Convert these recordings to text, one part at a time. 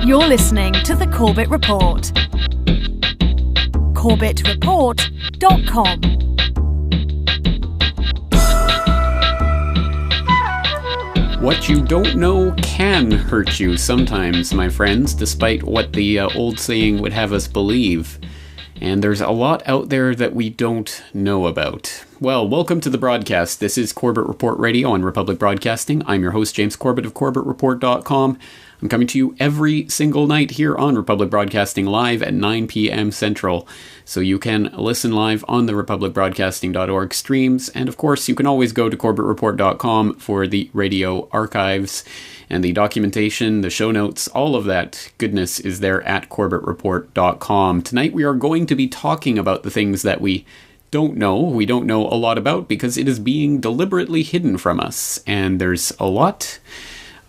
You're listening to the Corbett Report. CorbettReport.com. What you don't know can hurt you sometimes, my friends, despite what the old saying would have us believe. And there's a lot out there that we don't know about. Well, welcome to the broadcast. This is Corbett Report Radio on Republic Broadcasting. I'm your host, James Corbett of CorbettReport.com. I'm coming to you every single night here on Republic Broadcasting live at 9 p.m. Central. So you can listen live on the republicbroadcasting.org streams. And of course, you can always go to CorbettReport.com for the radio archives and the documentation, the show notes, all of that goodness is there at CorbettReport.com. Tonight we are going to be talking about the things that we don't know a lot about because it is being deliberately hidden from us. And there's a lot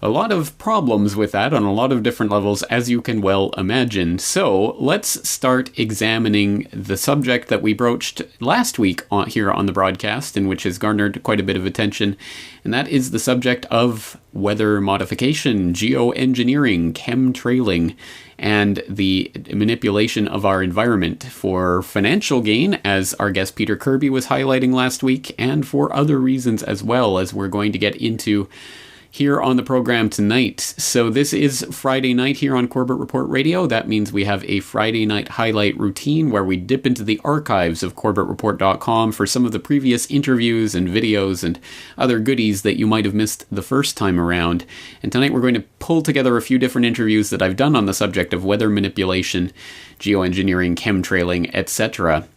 of problems with that on a lot of different levels, as you can well imagine. So let's start examining the subject that we broached last week here on the broadcast, and which has garnered quite a bit of attention, and that is the subject of weather modification, geoengineering, chemtrailing, and the manipulation of our environment for financial gain, as our guest Peter Kirby was highlighting last week, and for other reasons as well, as we're going to get into here on the program tonight. So this is Friday night here on Corbett Report Radio. That means we have a Friday night highlight routine where we dip into the archives of CorbettReport.com for some of the previous interviews and videos and other goodies that you might have missed the first time around. And tonight we're going to pull together a few different interviews that I've done on the subject of weather manipulation, geoengineering, chemtrailing, etc.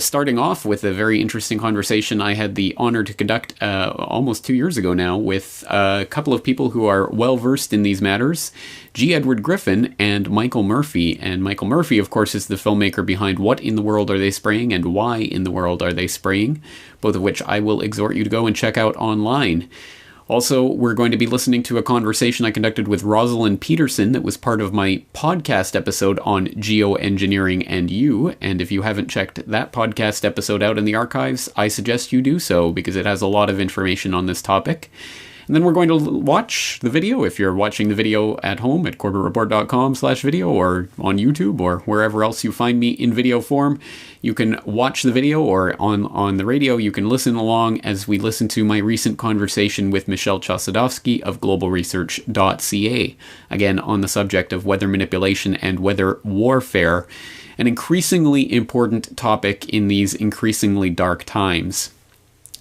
Starting off with a very interesting conversation I had the honor to conduct almost 2 years ago now with a couple of people who are well-versed in these matters, G. Edward Griffin and Michael Murphy. And Michael Murphy, of course, is the filmmaker behind What in the World Are They Spraying and Why in the World Are They Spraying, both of which I will exhort you to go and check out online. Also, we're going to be listening to a conversation I conducted with Rosalind Peterson that was part of my podcast episode on geoengineering and you. And if you haven't checked that podcast episode out in the archives, I suggest you do so because it has a lot of information on this topic. And then we're going to watch the video. If you're watching the video at home at CorbettReport.com/video or on YouTube or wherever else you find me in video form, you can watch the video, or on the radio you can listen along as we listen to my recent conversation with Michel Chossudovsky of globalresearch.ca, again on the subject of weather manipulation and weather warfare, an increasingly important topic in these increasingly dark times.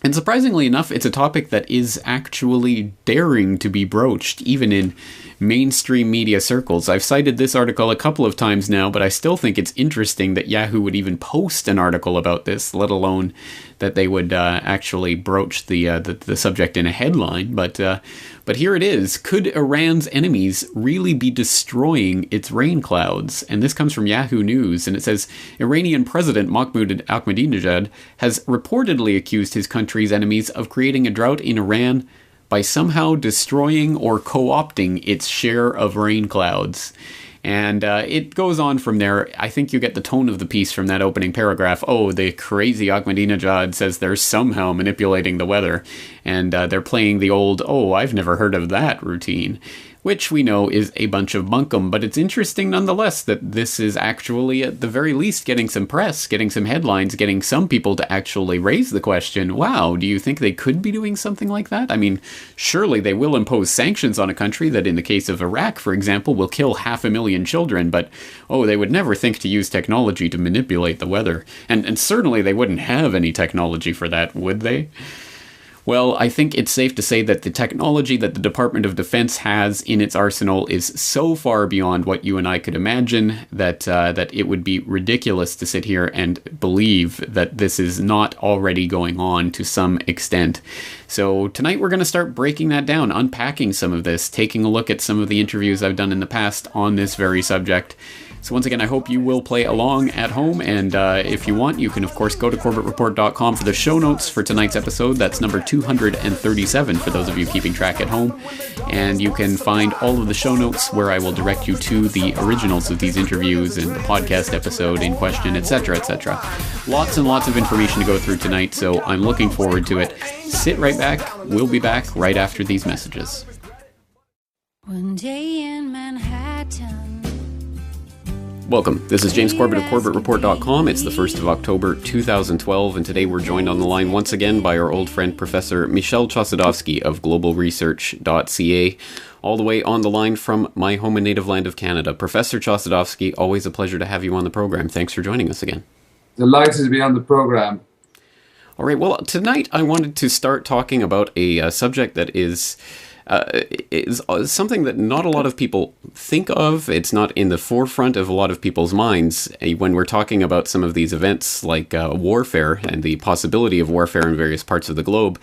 And surprisingly enough, it's a topic that is actually daring to be broached, even in mainstream media circles. I've cited this article a couple of times now, but I still think it's interesting that Yahoo would even post an article about this, let alone that they would actually broach the subject in a headline. But here it is. Could Iran's enemies really be destroying its rain clouds? And this comes from Yahoo News, and it says, Iranian President Mahmoud Ahmadinejad has reportedly accused his country's enemies of creating a drought in Iran by somehow destroying or co-opting its share of rain clouds. And it goes on from there. I think you get the tone of the piece from that opening paragraph. Oh, the crazy Ahmadinejad says they're somehow manipulating the weather. And they're playing the old, oh, I've never heard of that routine, which we know is a bunch of bunkum. But it's interesting nonetheless that this is actually, at the very least, getting some press, getting some headlines, getting some people to actually raise the question, wow, do you think they could be doing something like that? I mean, surely they will impose sanctions on a country that, in the case of Iraq, for example, will kill 500,000 children, but, oh, they would never think to use technology to manipulate the weather. And certainly they wouldn't have any technology for that, would they? Well, I think it's safe to say that the technology that the Department of Defense has in its arsenal is so far beyond what you and I could imagine that it would be ridiculous to sit here and believe that this is not already going on to some extent. So tonight we're going to start breaking that down, unpacking some of this, taking a look at some of the interviews I've done in the past on this very subject. So once again, I hope you will play along at home, and if you want, you can of course go to CorbettReport.com for the show notes for tonight's episode. That's number 237 for those of you keeping track at home. And you can find all of the show notes where I will direct you to the originals of these interviews and the podcast episode in question, etc., etc. Lots and lots of information to go through tonight, so I'm looking forward to it. Sit right back. We'll be back right after these messages. One day in Manhattan, Welcome. This is James Corbett of CorbettReport.com. It's the 1st of October 2012, and today we're joined on the line once again by our old friend Professor Michel Chossudovsky of globalresearch.ca, all the way on the line from my home and native land of Canada. Professor Chossudovsky, always a pleasure to have you on the program. Thanks for joining us again. Delighted to be on the program. All right, well, tonight I wanted to start talking about a subject that is something that not a lot of people think of. It's not in the forefront of a lot of people's minds when we're talking about some of these events like warfare and the possibility of warfare in various parts of the globe.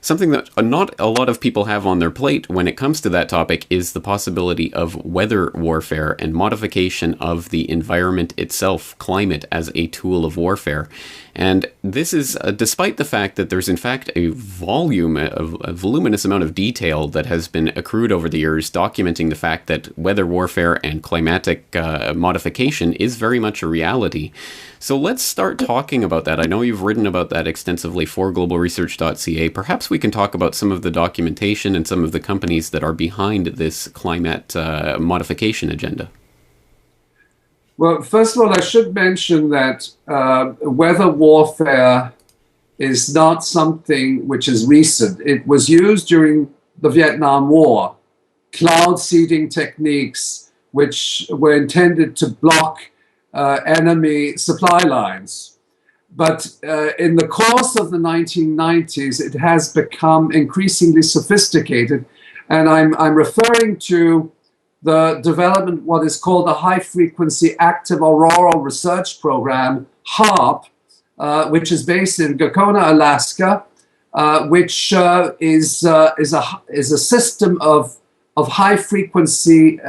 Something that not a lot of people have on their plate when it comes to that topic is the possibility of weather warfare and modification of the environment itself, climate as a tool of warfare. And this is despite the fact that there's in fact a voluminous amount of detail that has been accrued over the years documenting the fact that weather warfare and climatic modification is very much a reality. So let's start talking about that. I know you've written about that extensively for globalresearch.ca. Perhaps we can talk about some of the documentation and some of the companies that are behind this climate modification agenda. Well, first of all, I should mention that weather warfare is not something which is recent. It was used during the Vietnam War. Cloud seeding techniques which were intended to block enemy supply lines. But in the course of the 1990s, it has become increasingly sophisticated. And I'm referring to the development, what is called the High Frequency Active Auroral Research Program, HAARP, which is based in Gakona, Alaska, which is a system of high frequency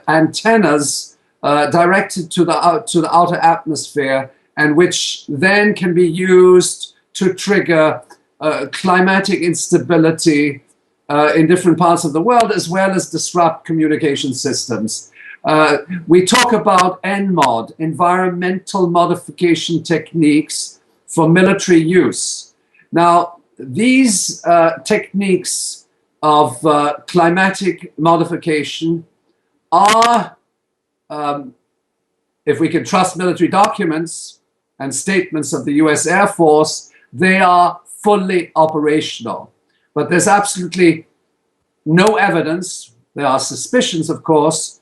antennas directed to the outer atmosphere, and which then can be used to trigger climatic instability in different parts of the world, as well as disrupt communication systems. We talk about ENMOD, environmental modification techniques for military use. Now, these techniques of climatic modification are, if we can trust military documents and statements of the US Air Force, they are fully operational. But there's absolutely no evidence. There are suspicions, of course.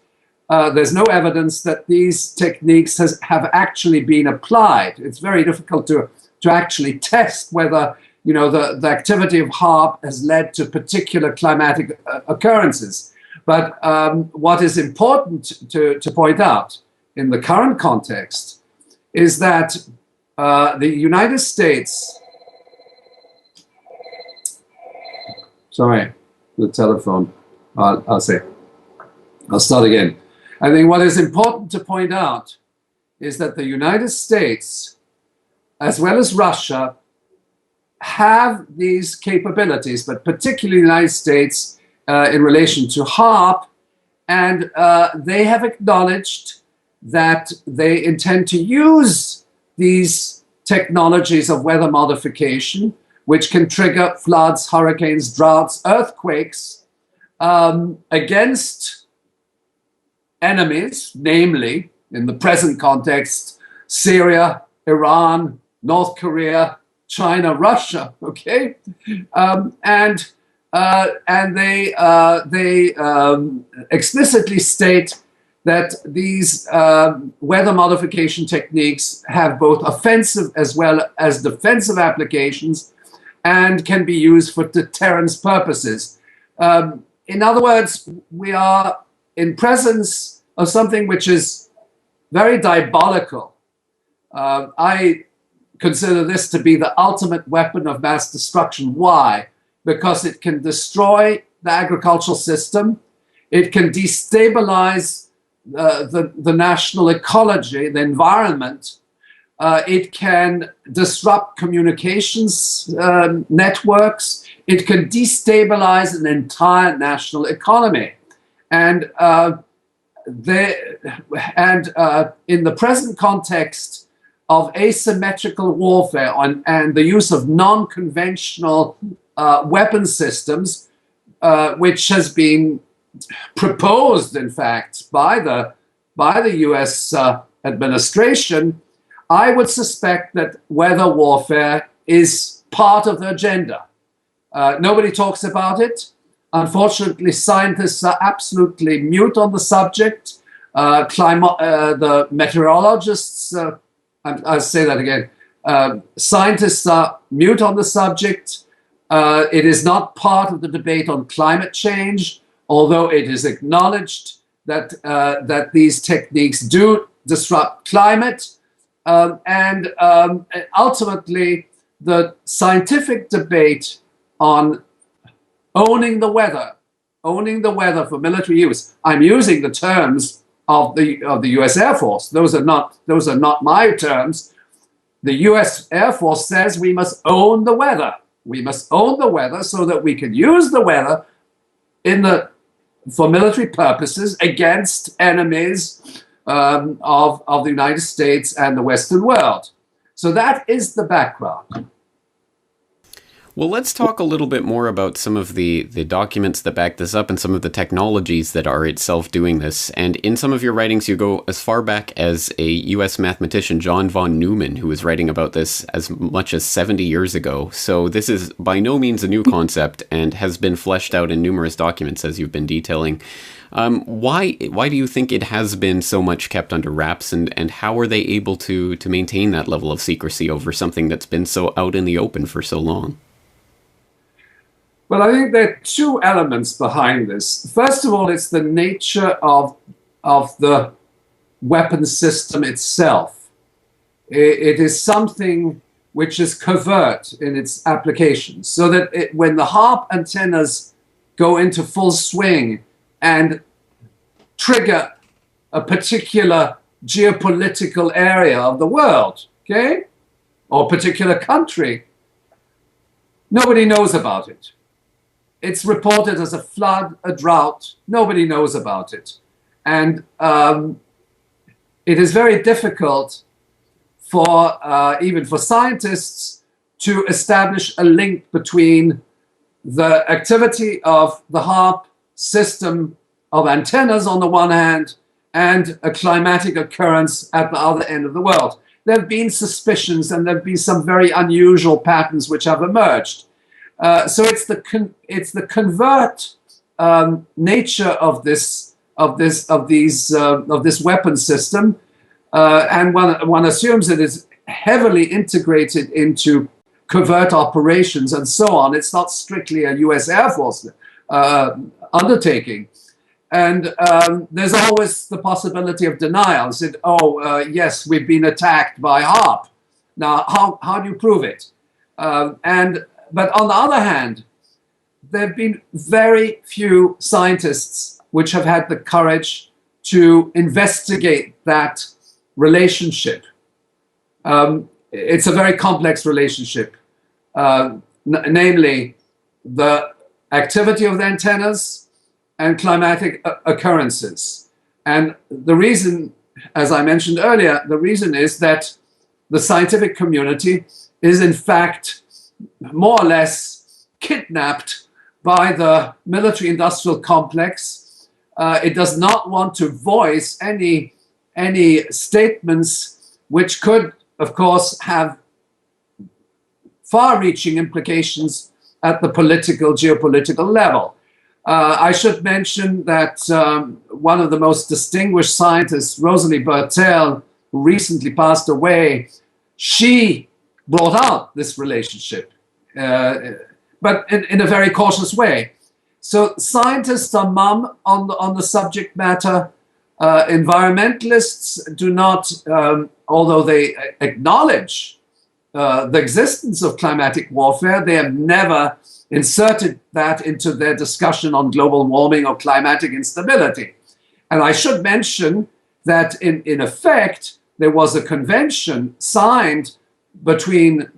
There's no evidence that these techniques have actually been applied. It's very difficult to actually test whether the activity of HAARP has led to particular climatic occurrences. But what is important to point out in the current context is that the United States... Sorry, the telephone. I'll start again. I think what is important to point out is that the United States, as well as Russia, have these capabilities, but particularly the United States in relation to HAARP, and they have acknowledged that they intend to use these technologies of weather modification, which can trigger floods, hurricanes, droughts, earthquakes, against enemies, namely, in the present context, Syria, Iran, North Korea, China, Russia, okay? And they explicitly state that these weather modification techniques have both offensive as well as defensive applications and can be used for deterrence purposes. In other words, we are in presence of something which is very diabolical. I consider this to be the ultimate weapon of mass destruction. Why? Because it can destroy the agricultural system. It can destabilize the national ecology, the environment. It can disrupt communications networks. It can destabilize an entire national economy. And in the present context of asymmetrical warfare and the use of non-conventional weapon systems, which has been proposed, in fact, by the U.S. Administration, I would suspect that weather warfare is part of the agenda. Nobody talks about it. Unfortunately, scientists are absolutely mute on the subject. The meteorologists, I'll say that again, scientists are mute on the subject. It is not part of the debate on climate change, although it is acknowledged that these techniques do disrupt climate. And ultimately, the scientific debate on owning the weather for military use. I'm using the terms of the U.S. Air Force. Those are not my terms. The U.S. Air Force says we must own the weather. We must own the weather so that we can use the weather for military purposes against enemies of the United States and the Western world. So that is the background. Well, let's talk a little bit more about some of the documents that back this up and some of the technologies that are itself doing this. And in some of your writings, you go as far back as a U.S. mathematician, John von Neumann, who was writing about this as much as 70 years ago. So this is by no means a new concept and has been fleshed out in numerous documents, as you've been detailing. Why do you think it has been so much kept under wraps, and how are they able to maintain that level of secrecy over something that's been so out in the open for so long? Well, I think there are two elements behind this. First of all, it's the nature of the weapon system itself. It is something which is covert in its application, so that when the HARP antennas go into full swing and trigger a particular geopolitical area of the world, okay, or a particular country, nobody knows about it. It's reported as a flood, a drought. Nobody knows about it. And it is very difficult for even for scientists to establish a link between the activity of the HARP system of antennas on the one hand and a climatic occurrence at the other end of the world. There have been suspicions and there have been some very unusual patterns which have emerged. So it's the covert nature of this weapon system, and one assumes it is heavily integrated into covert operations and so on. It's not strictly a U.S. Air Force undertaking, and there's always the possibility of denials. Yes, we've been attacked by HARP. Now, how do you prove it? But on the other hand, there have been very few scientists which have had the courage to investigate that relationship. It's a very complex relationship, namely the activity of the antennas and climatic occurrences. And the reason, as I mentioned earlier, the reason is that the scientific community is in fact more or less kidnapped by the military-industrial complex. It does not want to voice any statements which could, of course, have far-reaching implications at the geopolitical level. I should mention that one of the most distinguished scientists, Rosalind Peterson, who recently passed away, she brought out this relationship, but in a very cautious way. So scientists are mum on the subject matter. Environmentalists do not, although they acknowledge the existence of climatic warfare, they have never inserted that into their discussion on global warming or climatic instability. And I should mention that in effect, there was a convention signed between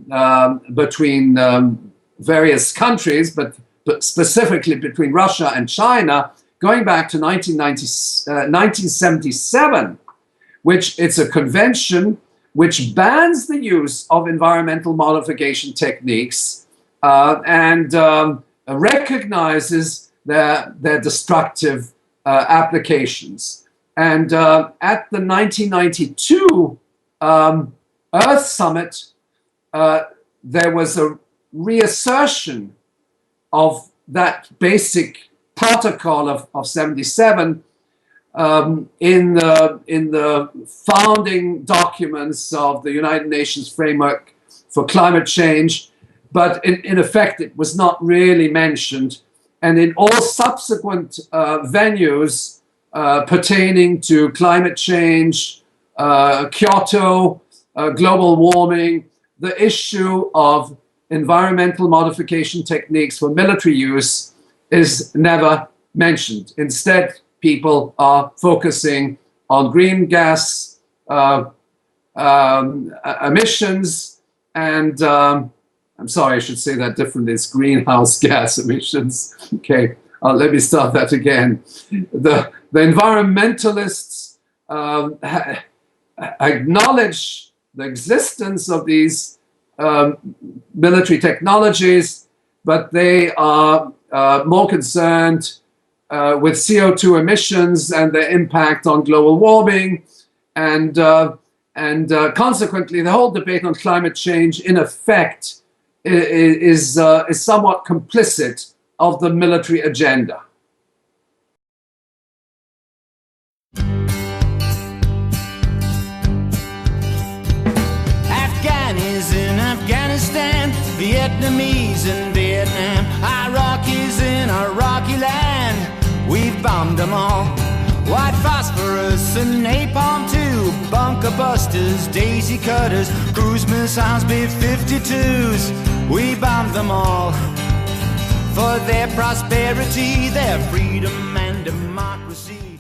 various countries, but specifically between Russia and China, going back to 1977, which it's a convention which bans the use of environmental modification techniques and recognizes their destructive applications. And at the 1992 Earth Summit, there was a reassertion of that basic protocol of 77 in the founding documents of the United Nations Framework for Climate Change, but in effect it was not really mentioned. And in all subsequent venues pertaining to climate change, Kyoto, global warming, the issue of environmental modification techniques for military use is never mentioned. Instead, people are focusing on green gas emissions and, I'm sorry, I should say that differently, it's greenhouse gas emissions. Okay, let me start that again. The environmentalists acknowledge the existence of these military technologies, but they are more concerned with CO2 emissions and their impact on global warming, and consequently, the whole debate on climate change, in effect, is somewhat complicit of the military agenda. Afghanis in Afghanistan, Vietnamese in Vietnam, Iraqis in Iraqi land, we've bombed them all. White phosphorus and napalm too, bunker busters, daisy cutters, cruise missiles, B-52s, we bombed them all. For their prosperity, their freedom and democracy.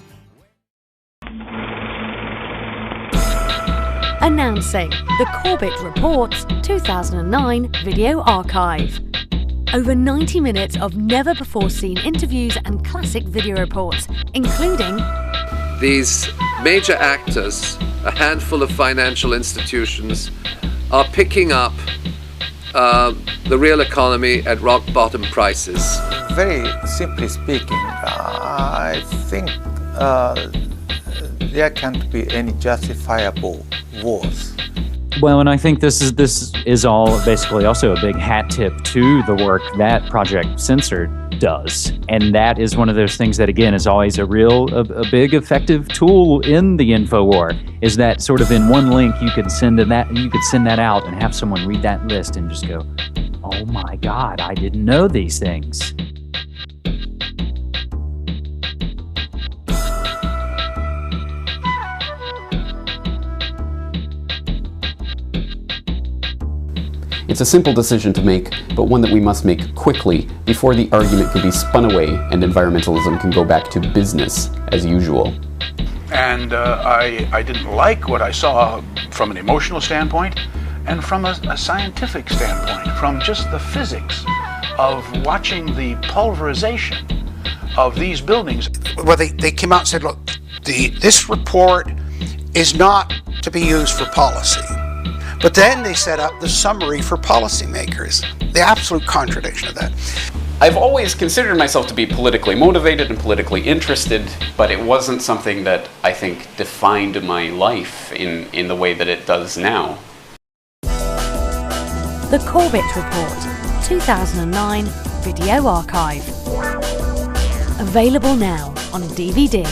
Announcing the Corbett Report's 2009 video archive. Over 90 minutes of never-before-seen interviews and classic video reports, including These major actors, a handful of financial institutions, are picking up the real economy at rock-bottom prices. Very simply speaking, I think there can't be any justifiable wars. Well, and I think this is all basically also a big hat tip to the work that Project Censored does, and that is one of those things that again is always a big effective tool in the info war. Is that sort of in one link you could send that out and have someone read that list and just go, "Oh my God, I didn't know these things." It's a simple decision to make, but one that we must make quickly before the argument can be spun away and environmentalism can go back to business as usual. And I didn't like what I saw from an emotional standpoint and from a scientific standpoint, from just the physics of watching the pulverization of these buildings. Well, they came out and said, look, this report is not to be used for policy. But then they set up the summary for policymakers. The absolute contradiction of that. I've always considered myself to be politically motivated and politically interested, but it wasn't something that I think defined my life in the way that it does now. The Corbett Report 2009 Video Archive. Available now on DVD.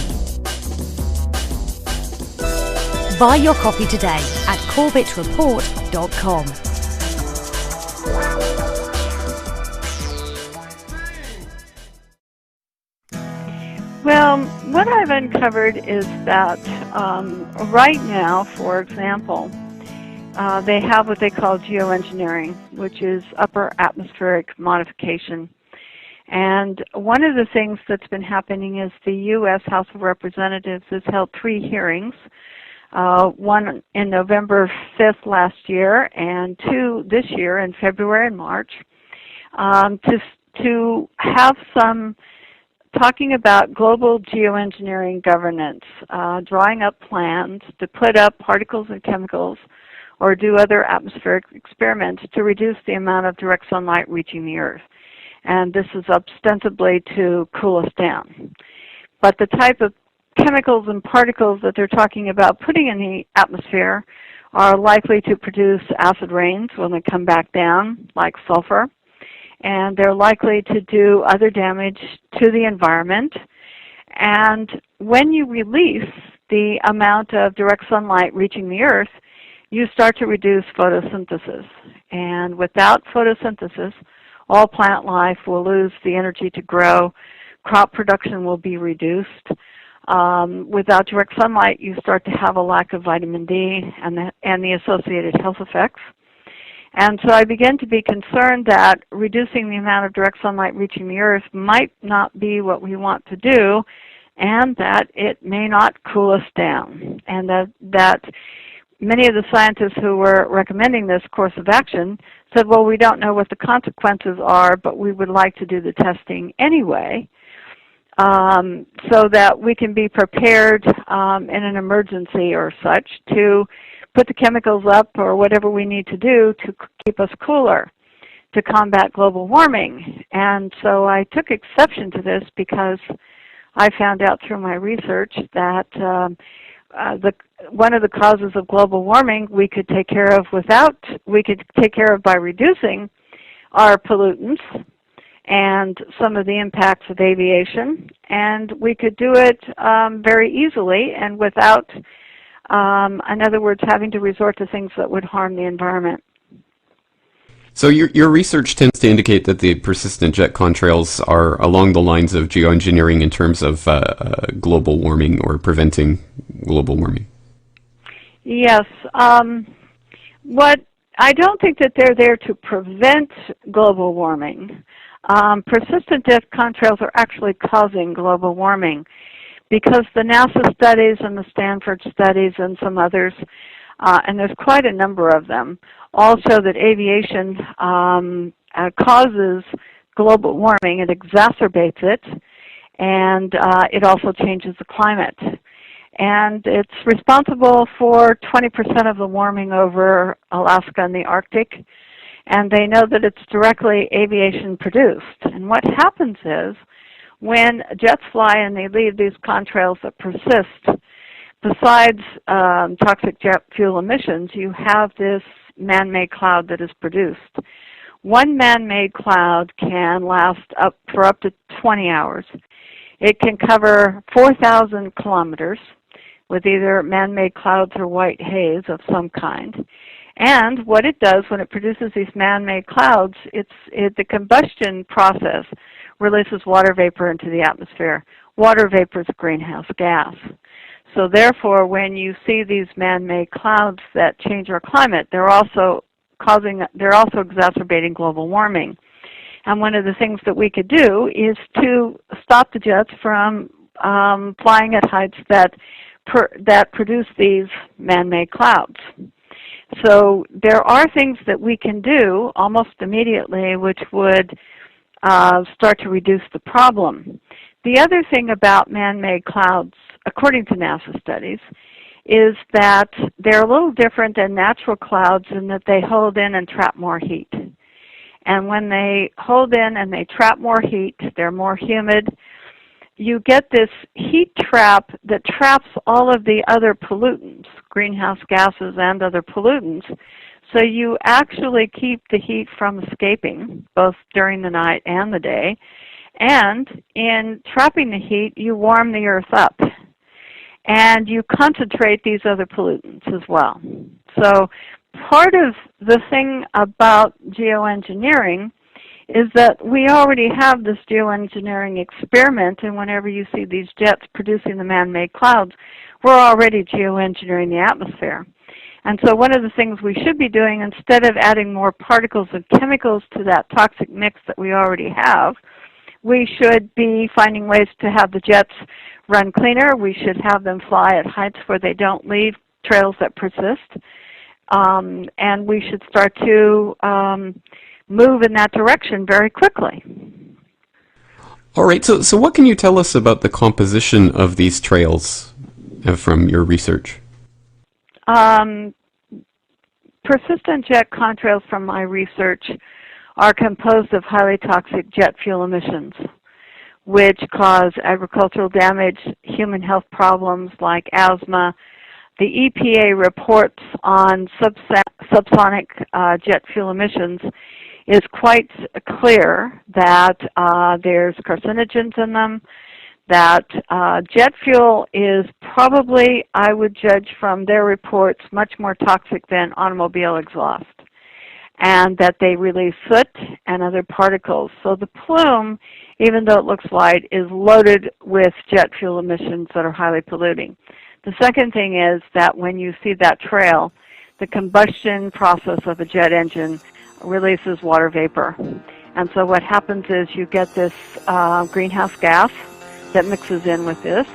Buy your copy today at corbettreport.com. Well, what I've uncovered is that right now, for example, they have what they call geoengineering, which is upper atmospheric modification. And one of the things that's been happening is the U.S. House of Representatives has held 3 hearings, one in November 5th last year and 2 this year in February and March, to have some talking about global geoengineering governance, drawing up plans to put up particles and chemicals or do other atmospheric experiments to reduce the amount of direct sunlight reaching the Earth. and this is ostensibly to cool us down. But the type of chemicals and particles that they're talking about putting in the atmosphere are likely to produce acid rains when they come back down, like sulfur, and they're likely to do other damage to the environment. And when you release the amount of direct sunlight reaching the earth, you start to reduce photosynthesis. And without photosynthesis, all plant life will lose the energy to grow. Crop production will be reduced. Without direct sunlight, you start to have a lack of vitamin D and the associated health effects. And so I began to be concerned that reducing the amount of direct sunlight reaching the earth might not be what we want to do, and that it may not cool us down. And that many of the scientists who were recommending this course of action said, well, we don't know what the consequences are, but we would like to do the testing anyway, so that we can be prepared in an emergency or such to put the chemicals up or whatever we need to do to keep us cooler, to combat global warming. And so I took exception to this because I found out through my research that one of the causes of global warming we could take care of by reducing our pollutants and some of the impacts of aviation, and we could do it very easily and without, in other words, having to resort to things that would harm the environment. So your research tends to indicate that the persistent jet contrails are along the lines of geoengineering in terms of global warming or preventing global warming. Yes. I don't think that they're there to prevent global warming. Persistent jet contrails are actually causing global warming because the NASA studies and the Stanford studies and some others, and there's quite a number of them, all show that aviation causes global warming. It exacerbates it, and it also changes the climate. And it's responsible for 20% of the warming over Alaska and the Arctic. And they know that it's directly aviation produced. And what happens is when jets fly and they leave these contrails that persist, besides toxic jet fuel emissions, you have this man-made cloud that is produced. One man-made cloud can last for up to 20 hours. It can cover 4,000 kilometers with either man-made clouds or white haze of some kind. And what it does when it produces these man-made clouds, the combustion process releases water vapor into the atmosphere. Water vapor is a greenhouse gas. So therefore, when you see these man-made clouds that change our climate, they're also exacerbating global warming. And one of the things that we could do is to stop the jets from flying at heights that produce these man-made clouds. So there are things that we can do almost immediately which would start to reduce the problem. The other thing about man-made clouds, according to NASA studies, is that they're a little different than natural clouds in that they hold in and trap more heat. And when they hold in and they trap more heat, they're more humid, you get this heat trap that traps all of the other pollutants, greenhouse gases and other pollutants. So you actually keep the heat from escaping, both during the night and the day. And in trapping the heat, you warm the earth up. And you concentrate these other pollutants as well. So part of the thing about geoengineering is that we already have this geoengineering experiment, and whenever you see these jets producing the man-made clouds, we're already geoengineering the atmosphere. And so one of the things we should be doing, instead of adding more particles and chemicals to that toxic mix that we already have, we should be finding ways to have the jets run cleaner. We should have them fly at heights where they don't leave trails that persist. And we should start to move in that direction very quickly. All right, so what can you tell us about the composition of these trails from your research? Persistent jet contrails from my research are composed of highly toxic jet fuel emissions, which cause agricultural damage, human health problems like asthma. The EPA reports on subsonic jet fuel emissions is quite clear that there's carcinogens in them, that jet fuel is probably, I would judge from their reports, much more toxic than automobile exhaust, and that they release soot and other particles. So the plume, even though it looks light, is loaded with jet fuel emissions that are highly polluting. The second thing is that when you see that trail, the combustion process of a jet engine releases water vapor. And so what happens is you get this greenhouse gas that mixes in with this,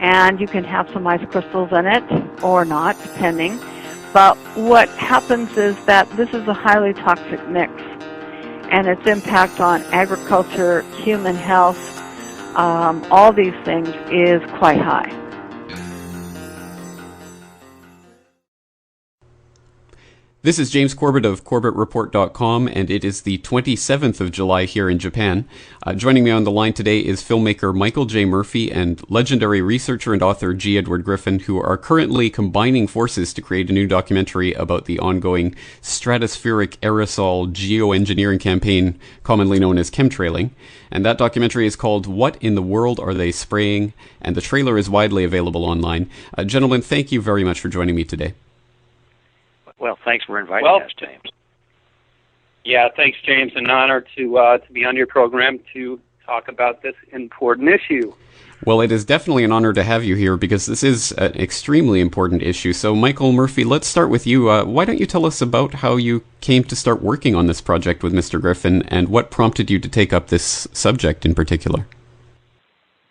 and you can have some ice crystals in it or not, depending. But what happens is that this is a highly toxic mix, and its impact on agriculture, human health, all these things is quite high. This is James Corbett of CorbettReport.com, and it is the 27th of July here in Japan. Joining me on the line today is filmmaker Michael J. Murphy and legendary researcher and author G. Edward Griffin, who are currently combining forces to create a new documentary about the ongoing stratospheric aerosol geoengineering campaign, commonly known as chemtrailing. And that documentary is called What in the World Are They Spraying? And the trailer is widely available online. Gentlemen, thank you very much for joining me today. Well, thanks for inviting us, James. Yeah, thanks, James. An honor to be on your program to talk about this important issue. Well, it is definitely an honor to have you here because this is an extremely important issue. So, Michael Murphy, let's start with you. Why don't you tell us about how you came to start working on this project with Mr. Griffin and what prompted you to take up this subject in particular?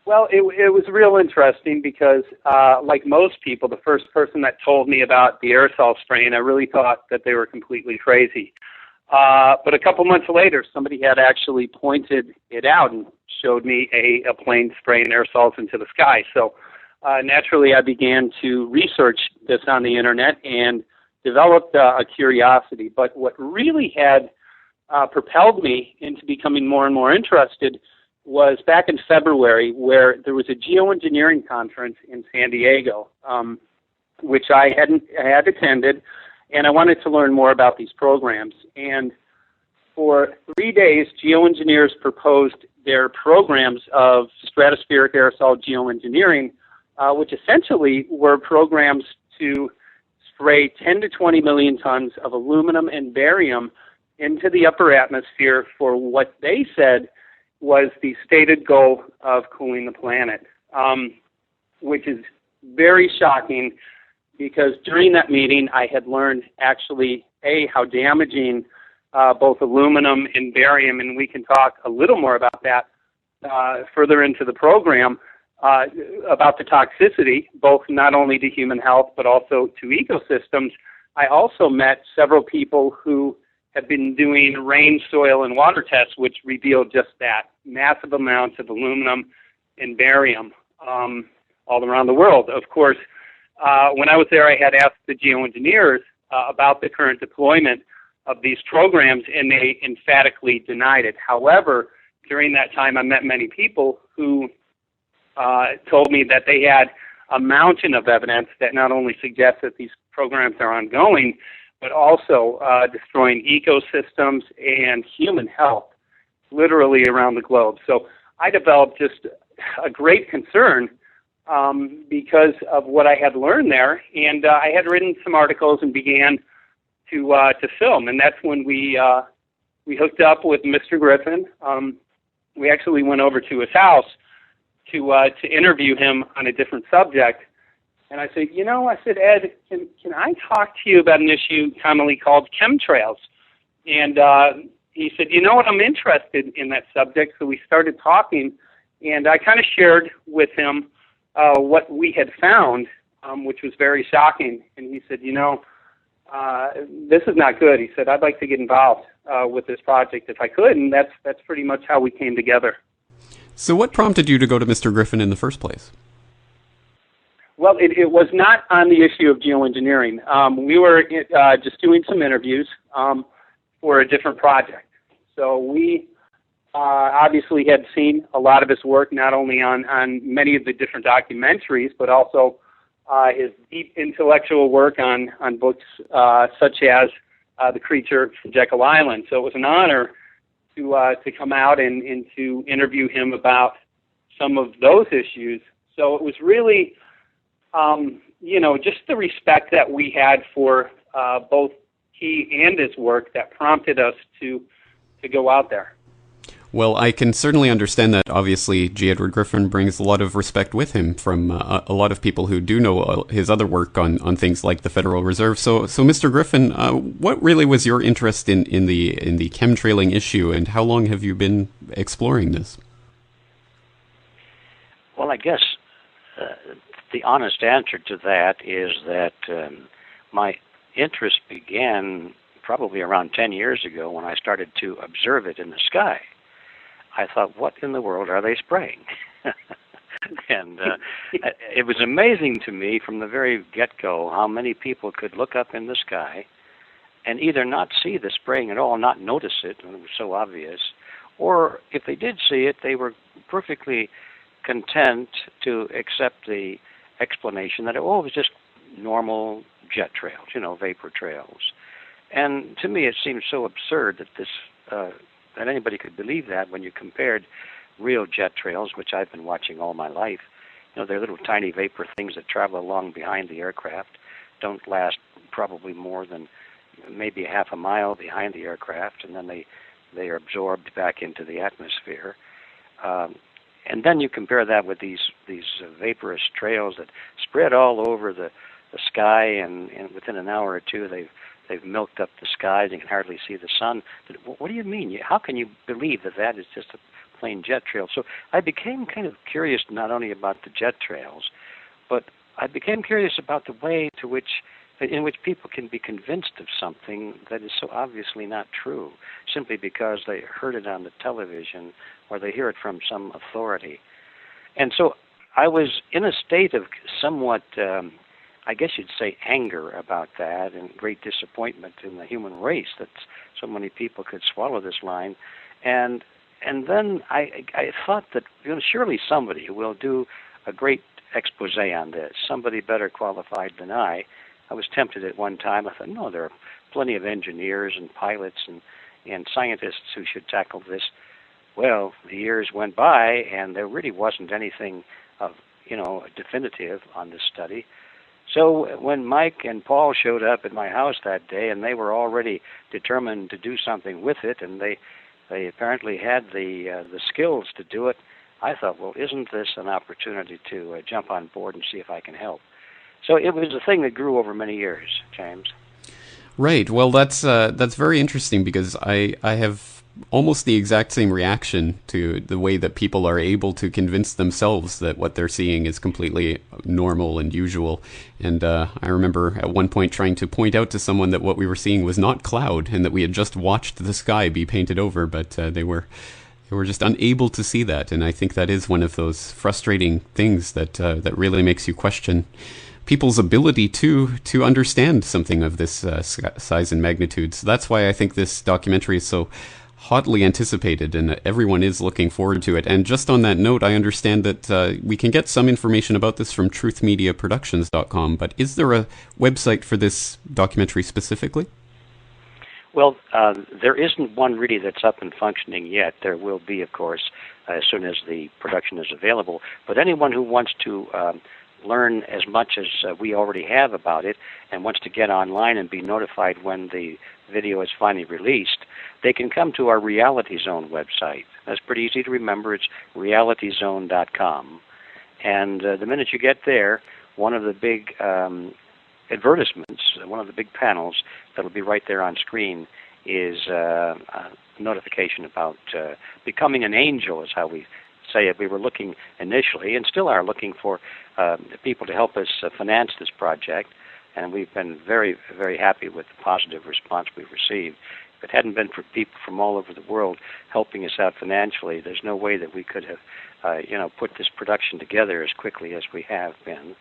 Well, it was real interesting because, like most people, the first person that told me about the aerosol spraying, I really thought that they were completely crazy. But a couple months later, somebody had actually pointed it out and showed me a plane spraying aerosols into the sky. So naturally, I began to research this on the internet and developed a curiosity. But what really had propelled me into becoming more and more interested was back in February, where there was a geoengineering conference in San Diego, which I had attended, and I wanted to learn more about these programs. And for 3 days, geoengineers proposed their programs of stratospheric aerosol geoengineering, which essentially were programs to spray 10 to 20 million tons of aluminum and barium into the upper atmosphere for what they said was the stated goal of cooling the planet, which is very shocking because during that meeting I had learned actually, how damaging both aluminum and barium, and we can talk a little more about that further into the program, about the toxicity, both not only to human health but also to ecosystems. I also met several people who have been doing rain, soil, and water tests, which revealed just that, massive amounts of aluminum and barium all around the world. Of course, when I was there, I had asked the geoengineers about the current deployment of these programs, and they emphatically denied it. However, during that time, I met many people who told me that they had a mountain of evidence that not only suggests that these programs are ongoing, but also destroying ecosystems and human health literally around the globe. So I developed just a great concern because of what I had learned there, and I had written some articles and began to film, and that's when we hooked up with Mr. Griffin. We actually went over to his house to interview him on a different subject. And I said, Ed, can I talk to you about an issue commonly called chemtrails? And he said, I'm interested in that subject. So we started talking, and I kind of shared with him what we had found, which was very shocking. And he said, this is not good. He said, I'd like to get involved with this project if I could. And that's pretty much how we came together. So what prompted you to go to Mr. Griffin in the first place? Well, it was not on the issue of geoengineering. We were just doing some interviews for a different project. So we obviously had seen a lot of his work, not only on many of the different documentaries, but also his deep intellectual work on books such as The Creature from Jekyll Island. So it was an honor to come out and to interview him about some of those issues. So it was really, just the respect that we had for both he and his work that prompted us to go out there. Well, I can certainly understand that. Obviously, G. Edward Griffin brings a lot of respect with him from a lot of people who do know his other work on things like the Federal Reserve. So Mr. Griffin, what really was your interest in the chemtrailing issue, and how long have you been exploring this? Well, I guess the honest answer to that is that my interest began probably around 10 years ago when I started to observe it in the sky. I thought, what in the world are they spraying? And it was amazing to me from the very get-go how many people could look up in the sky and either not see the spraying at all, not notice it, and it was so obvious, or if they did see it, they were perfectly content to accept the explanation that it was just normal jet trails, vapor trails. And to me, it seemed so absurd that that anybody could believe that when you compared real jet trails, which I've been watching all my life. They're little tiny vapor things that travel along behind the aircraft, don't last probably more than maybe half a mile behind the aircraft, and then they are absorbed back into the atmosphere. And then you compare that with these vaporous trails that spread all over the sky, and within an hour or two they've milked up the skies. You can hardly see the sun. What do you mean? How can you believe that is just a plain jet trail? So I became kind of curious not only about the jet trails, but I became curious about the way in which people can be convinced of something that is so obviously not true, simply because they heard it on the television or they hear it from some authority. And so I was in a state of somewhat I guess you'd say anger about that, and great disappointment in the human race that so many people could swallow this line. And then I thought that surely somebody who will do a great expose on this, somebody better qualified than I. I was tempted at one time. I thought, no, there are plenty of engineers and pilots and scientists who should tackle this. Well, the years went by, and there really wasn't anything of definitive on this study. So when Mike and Paul showed up at my house that day, and they were already determined to do something with it, and they apparently had the skills to do it, I thought, well, isn't this an opportunity to jump on board and see if I can help? So it was a thing that grew over many years, James. Right. Well, that's very interesting, because I have almost the exact same reaction to the way that people are able to convince themselves that what they're seeing is completely normal and usual. And I remember at one point trying to point out to someone that what we were seeing was not cloud, and that we had just watched the sky be painted over, but they were just unable to see that. And I think that is one of those frustrating things that really makes you question people's ability to understand something of this size and magnitude. So that's why I think this documentary is so hotly anticipated, and everyone is looking forward to it. And just on that note, I understand that we can get some information about this from truthmediaproductions.com, but is there a website for this documentary specifically? Well, there isn't one really that's up and functioning yet. There will be, of course, as soon as the production is available. But anyone who wants to learn as much as we already have about it and wants to get online and be notified when the video is finally released, they can come to our Reality Zone website. That's pretty easy to remember. It's realityzone.com. And the minute you get there, one of the big advertisements, one of the big panels that'll be right there on screen is a notification about becoming an angel, is how we say it. We were looking initially, and still are looking for people to help us finance this project, and we've been very, very happy with the positive response we've received. If it hadn't been for people from all over the world helping us out financially, there's no way that we could have, put this production together as quickly as we have been.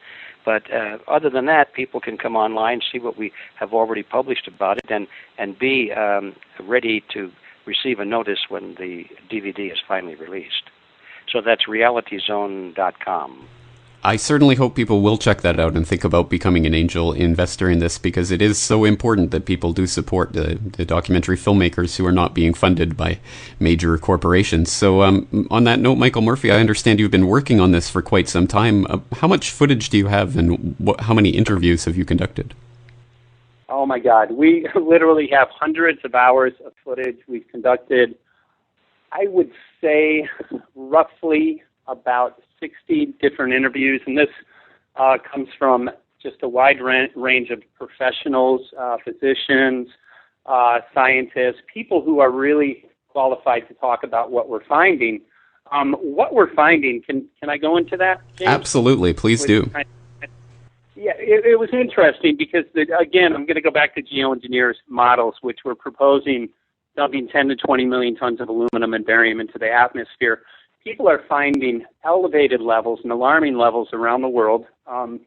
But other than that, people can come online, see what we have already published about it, and be ready to receive a notice when the DVD is finally released. So that's realityzone.com. I certainly hope people will check that out and think about becoming an angel investor in this, because it is so important that people do support the documentary filmmakers who are not being funded by major corporations. So on that note, Michael Murphy, I understand you've been working on this for quite some time. How much footage do you have, and how many interviews have you conducted? Oh my God, we literally have hundreds of hours of footage. We've conducted, I would say, roughly about 60 different interviews, and this comes from just a wide range of professionals, physicians, scientists, people who are really qualified to talk about what we're finding. What we're finding, can I go into that, James? Absolutely, please do. Yeah, it was interesting because, again, I'm going to go back to geoengineers models, which were proposing dumping 10 to 20 million tons of aluminum and barium into the atmosphere. People are finding elevated levels and alarming levels around the world. And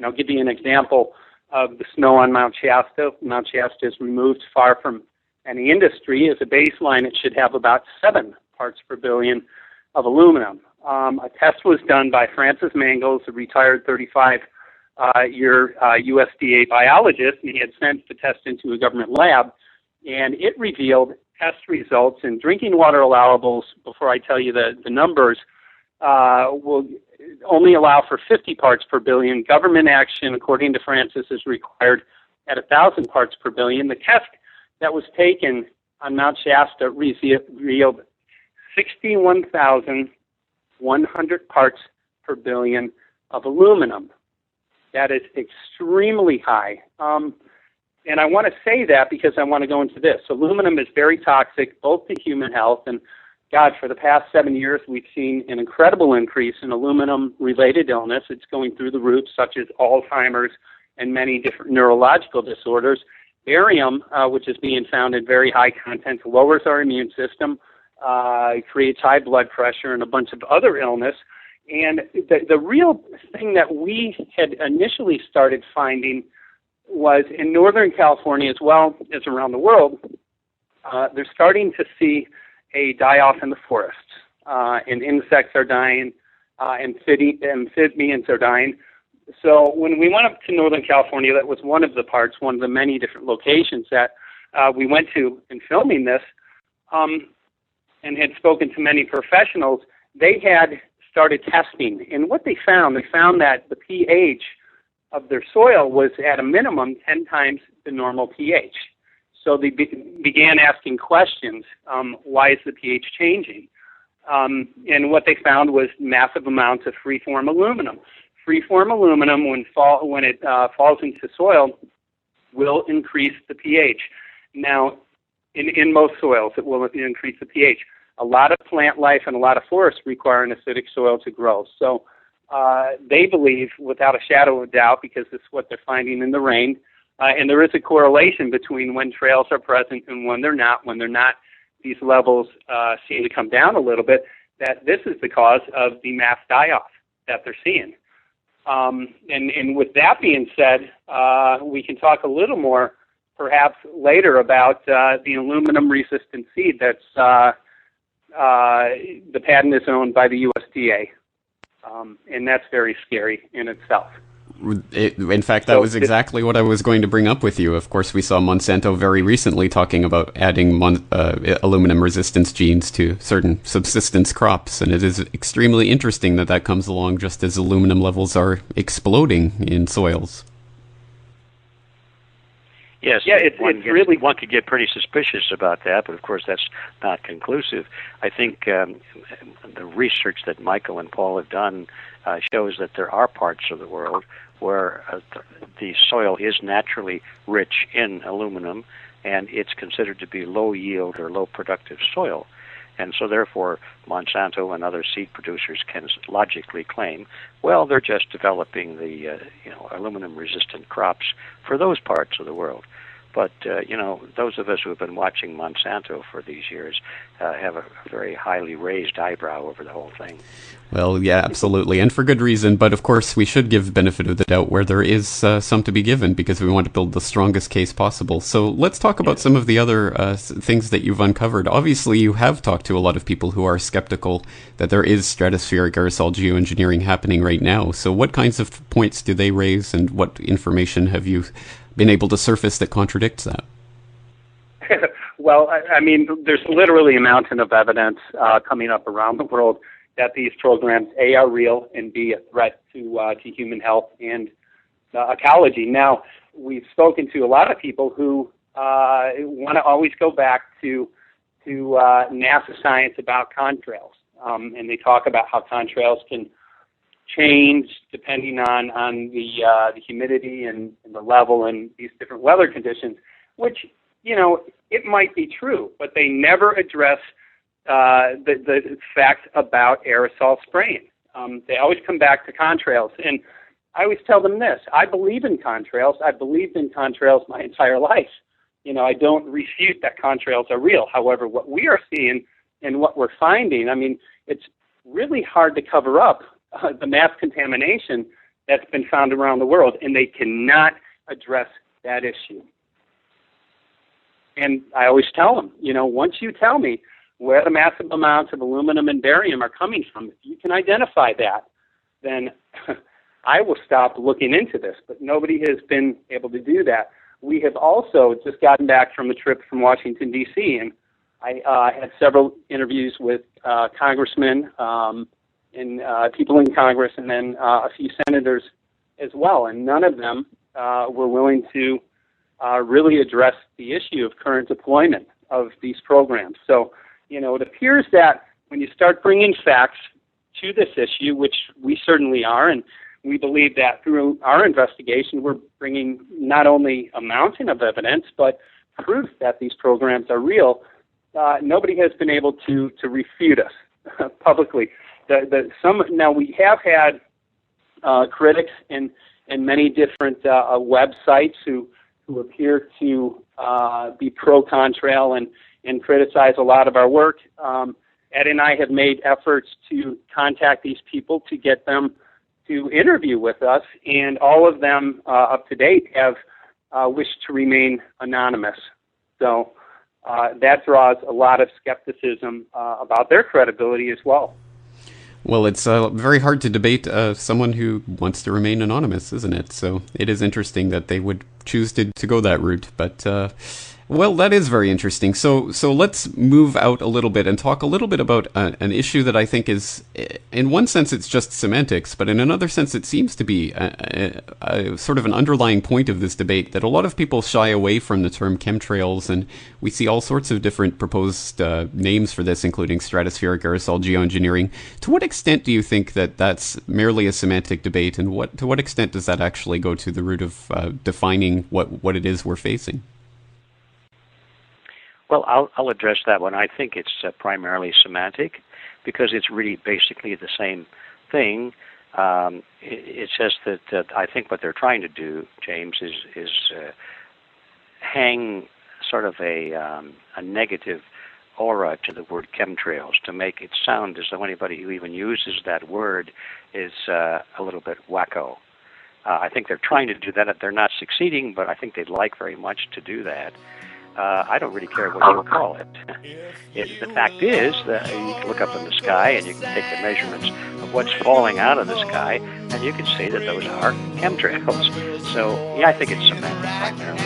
I'll give you an example of the snow on Mount Shasta. Mount Shasta is removed far from any industry. As a baseline, it should have about 7 parts per billion of aluminum. A test was done by Francis Mangels, a retired 35-year USDA biologist, and he had sent the test into a government lab, and it revealed test results in drinking water allowables. Before I tell you the numbers, will only allow for 50 parts per billion. Government action, according to Francis, is required at 1,000 parts per billion. The test that was taken on Mount Shasta revealed 61,100 parts per billion of aluminum. That is extremely high. And I want to say that because I want to go into this. Aluminum is very toxic, both to human health, and God, for the past 7 years, we've seen an incredible increase in aluminum-related illness. It's going through the roof, such as Alzheimer's and many different neurological disorders. Barium, which is being found in very high content, lowers our immune system, creates high blood pressure, and a bunch of other illness. And the real thing that we had initially started finding was in Northern California, as well as around the world, they're starting to see a die-off in the forests, and insects are dying, amphibians are dying. So when we went up to Northern California, that was one of the many different locations that we went to in filming this, and had spoken to many professionals. They had started testing, and what they found that the pH of their soil was at a minimum 10 times the normal pH. So they began asking questions, why is the pH changing? And what they found was massive amounts of free-form aluminum. Free-form aluminum, when it falls into soil, will increase the pH. Now, in most soils, it will increase the pH. A lot of plant life and a lot of forests require an acidic soil to grow. So they believe, without a shadow of doubt, because it's what they're finding in the rain, and there is a correlation between when trails are present and when they're not. When they're not, these levels seem to come down a little bit, that this is the cause of the mass die-off that they're seeing. And with that being said, we can talk a little more, perhaps later, about the aluminum-resistant seed that's the patent is owned by the USDA, and that's very scary in itself. In fact, that was exactly what I was going to bring up with you. Of course, we saw Monsanto very recently talking about adding aluminum resistance genes to certain subsistence crops, and it is extremely interesting that that comes along just as aluminum levels are exploding in soils. Yes, yeah, it's really... One could get pretty suspicious about that, but of course that's not conclusive. I think the research that Michael and Paul have done shows that there are parts of the world where the soil is naturally rich in aluminum, and it's considered to be low yield or low productive soil. And so therefore Monsanto and other seed producers can logically claim, well, they're just developing the aluminum resistant crops for those parts of the world. But, those of us who have been watching Monsanto for these years have a very highly raised eyebrow over the whole thing. Well, yeah, absolutely, and for good reason. But of course, we should give benefit of the doubt where there is some to be given, because we want to build the strongest case possible. So let's talk about some of the other things that you've uncovered. Obviously, you have talked to a lot of people who are skeptical that there is stratospheric aerosol geoengineering happening right now. So what kinds of points do they raise, and what information have you been able to surface that contradicts that? Well, I mean, there's literally a mountain of evidence coming up around the world that these programs, A, are real, and B, a threat to human health and ecology. Now, we've spoken to a lot of people who want to always go back to NASA science about contrails, and they talk about how contrails can change depending on the humidity and the level and these different weather conditions, which, it might be true, but they never address the fact about aerosol spraying. They always come back to contrails. And I always tell them this: I believe in contrails. I've believed in contrails my entire life. I don't refute that contrails are real. However, what we are seeing and what we're finding, I mean, it's really hard to cover up the mass contamination that's been found around the world, and they cannot address that issue. And I always tell them, once you tell me where the massive amounts of aluminum and barium are coming from, if you can identify that, then I will stop looking into this. But nobody has been able to do that. We have also just gotten back from a trip from Washington, D.C., and I had several interviews with congressmen and people in Congress, and then a few senators as well, and none of them were willing to really address the issue of current deployment of these programs. So, it appears that when you start bringing facts to this issue, which we certainly are, and we believe that through our investigation, we're bringing not only a mountain of evidence, but proof that these programs are real, nobody has been able to refute us publicly. Now, we have had critics in many different websites who appear to be pro-contrail and criticize a lot of our work. Ed and I have made efforts to contact these people to get them to interview with us, and all of them up to date have wished to remain anonymous. So that draws a lot of skepticism about their credibility as well. Well, it's very hard to debate someone who wants to remain anonymous, isn't it? So it is interesting that they would choose to go that route. But, well, that is very interesting. So let's move out a little bit and talk a little bit about an issue that I think is, in one sense, it's just semantics, but in another sense, it seems to be a sort of an underlying point of this debate, that a lot of people shy away from the term chemtrails, and we see all sorts of different proposed names for this, including stratospheric aerosol geoengineering. To what extent do you think that that's merely a semantic debate, and to what extent does that actually go to the root of defining what it is we're facing? Well, I'll address that one. I think it's primarily semantic, because it's really basically the same thing. It's just that I think what they're trying to do, James, is hang sort of a negative aura to the word chemtrails, to make it sound as though anybody who even uses that word is a little bit wacko. I think they're trying to do that. They're not succeeding, but I think they'd like very much to do that. I don't really care what you call it. The fact is that you can look up in the sky and you can take the measurements of what's falling out of the sky, and you can see that those are chemtrails. So, yeah, I think it's semantic primarily.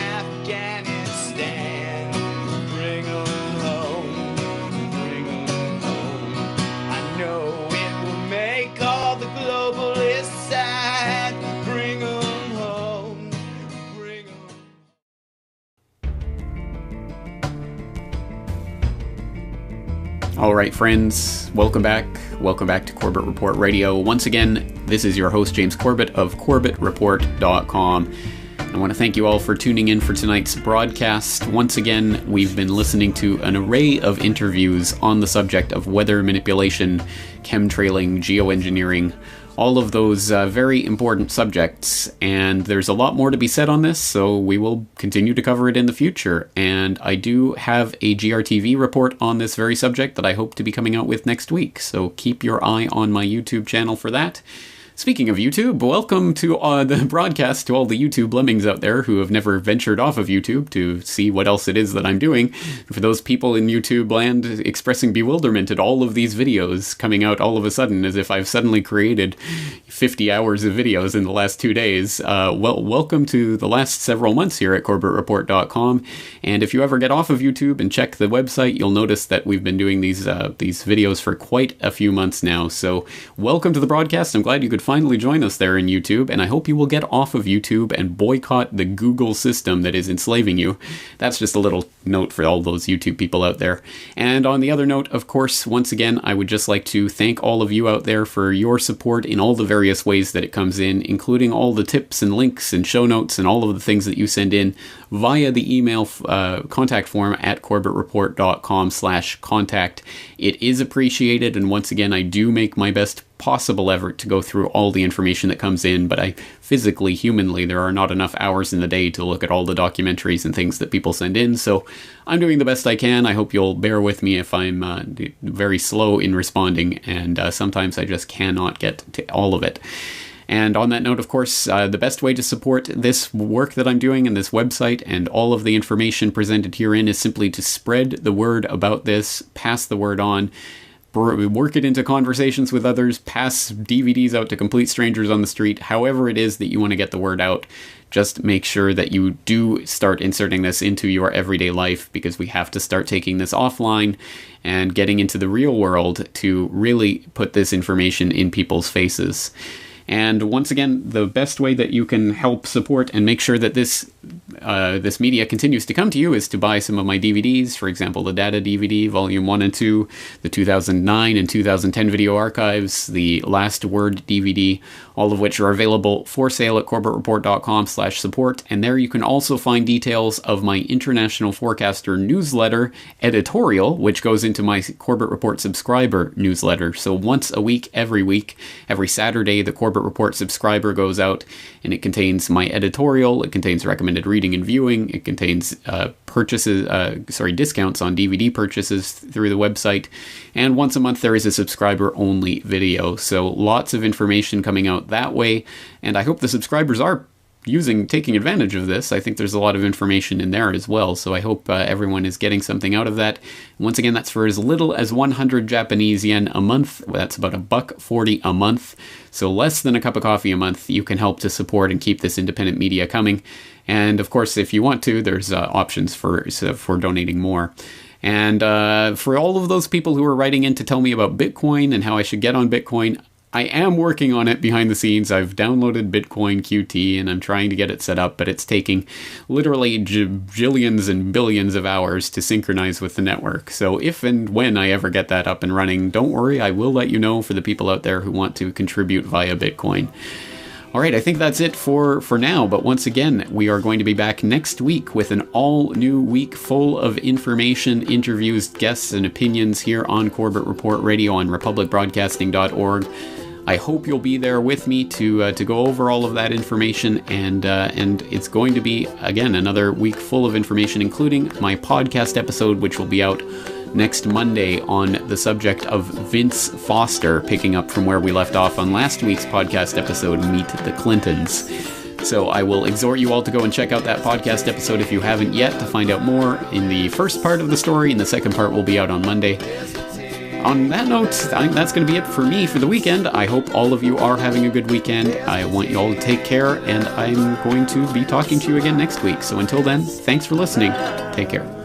All right, friends, welcome back. Welcome back to Corbett Report Radio. Once again, this is your host, James Corbett of CorbettReport.com. I want to thank you all for tuning in for tonight's broadcast. Once again, we've been listening to an array of interviews on the subject of weather manipulation, chemtrailing, geoengineering, all of those very important subjects. And there's a lot more to be said on this, so we will continue to cover it in the future. And I do have a GRTV report on this very subject that I hope to be coming out with next week, so keep your eye on my YouTube channel for that. Speaking of YouTube, welcome to the broadcast to all the YouTube lemmings out there who have never ventured off of YouTube to see what else it is that I'm doing. For those people in YouTube land expressing bewilderment at all of these videos coming out all of a sudden as if I've suddenly created 50 hours of videos in the last 2 days, welcome to the last several months here at CorbettReport.com. And if you ever get off of YouTube and check the website, you'll notice that we've been doing these videos for quite a few months now. So welcome to the broadcast. I'm glad you could finally join us there in YouTube, and I hope you will get off of YouTube and boycott the Google system that is enslaving you. That's just a little note for all those YouTube people out there. And on the other note, of course, once again, I would just like to thank all of you out there for your support in all the various ways that it comes in, including all the tips and links and show notes and all of the things that you send in via the email contact form at corbettreport.com/contact. It is appreciated, and once again, I do make my best possible effort to go through all the information that comes in, but I physically, humanly, there are not enough hours in the day to look at all the documentaries and things that people send in, so I'm doing the best I can. I hope you'll bear with me if I'm very slow in responding, and sometimes I just cannot get to all of it. And on that note, of course, the best way to support this work that I'm doing and this website and all of the information presented herein is simply to spread the word about this, pass the word on, work it into conversations with others, pass DVDs out to complete strangers on the street, however it is that you want to get the word out. Just make sure that you do start inserting this into your everyday life, because we have to start taking this offline and getting into the real world to really put this information in people's faces. And once again, the best way that you can help support and make sure that this media continues to come to you is to buy some of my DVDs. For example, the Data DVD, Volume 1 and 2, the 2009 and 2010 video archives, the Last Word DVD, all of which are available for sale at corbettreport.com/support. And there you can also find details of my International Forecaster newsletter editorial, which goes into my Corbett Report subscriber newsletter. So once a week, every Saturday, the Corbett Report subscriber goes out, and it contains my editorial, it contains recommended reading and viewing, it contains discounts on DVD purchases through the website, and once a month there is a subscriber-only video. So lots of information coming out that way, and I hope the subscribers are taking advantage of this. I think there's a lot of information in there as well, so I hope everyone is getting something out of that. Once again, that's for as little as 100 Japanese yen a month. That's about $1.40 a month, so less than a cup of coffee a month. You can help to support and keep this independent media coming. And of course, if you want to, there's options for donating more. And for all of those people who are writing in to tell me about Bitcoin and how I should get on Bitcoin, I am working on it behind the scenes. I've downloaded Bitcoin QT and I'm trying to get it set up, but it's taking literally jillions and billions of hours to synchronize with the network. So if and when I ever get that up and running, don't worry, I will let you know for the people out there who want to contribute via Bitcoin. All right, I think that's it for now, but once again, we are going to be back next week with an all-new week full of information, interviews, guests, and opinions here on Corbett Report Radio on republicbroadcasting.org. I hope you'll be there with me to go over all of that information, and it's going to be, again, another week full of information, including my podcast episode, which will be out next Monday on the subject of Vince Foster, picking up from where we left off on last week's podcast episode, Meet the Clintons. So I will exhort you all to go and check out that podcast episode if you haven't yet to find out more in the first part of the story, and the second part will be out on Monday. On that note, I think that's going to be it for me for the weekend. I hope all of you are having a good weekend. I want you all to take care, and I'm going to be talking to you again next week. So until then, thanks for listening. Take care.